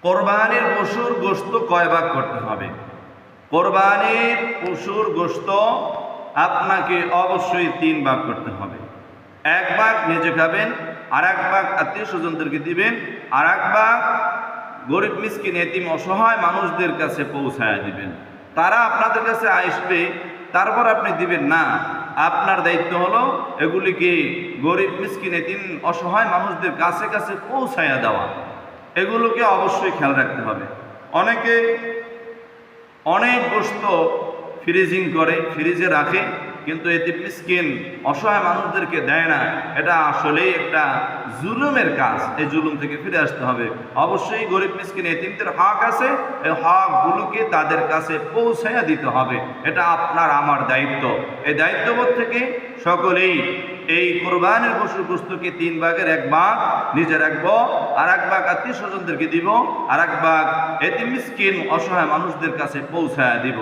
কোরবানির পশুর গোশত কয় ভাগ করতে হবে? কোরবানির পশুর গোশত আপনাকে অবশ্যই 3 ভাগ করতে হবে। 1 ভাগ নিজে খাবেন, আর 1 ভাগ আত্মীয় স্বজনদেরকে দিবেন, আর 1 ভাগ গরিব মিসকিন এতিম অসহায় মানুষদের কাছে পৌঁছায় দিবেন। তারা আপনাদের কাছে আসবে, তারপর আপনি দিবেন না। আপনার দায়িত্ব হলো এগুলিকে গরিব মিসকিন এতিম অসহায় মানুষদের কাছে কাছে পৌঁছায়া দেওয়া। এগুলোকে অবশ্যই খেয়াল রাখতে হবে। অনেকে অনেক গোশত ফ্রিজিং করে, ফ্রিজে রাখে, কিন্তু এতিম মিসকিন অসহায় মানুষদেরকে দেয় না। এটা আসলেই একটা জুলুমের কাজ। এই জুলুম থেকে ফিরে আসতে হবে। অবশ্যই গরিব মিসকিন এতিমদের হক আছে, এই হকগুলোকে তাদের কাছে পৌঁছাইয়া দিতে হবে। এটা আপনার আমার দায়িত্ব। এই দায়িত্ববোধ থেকে সকলেই এই কোরবানির পশুর গোশতকে 3 ভাগের 1 ভাগ নিজে রাখবো, আর 1 ভাগ আত্মীয় স্বজনদেরকে দিব, আর 1 ভাগ এতিম মিসকিন অসহায় মানুষদের কাছে পৌঁছায়া দিব।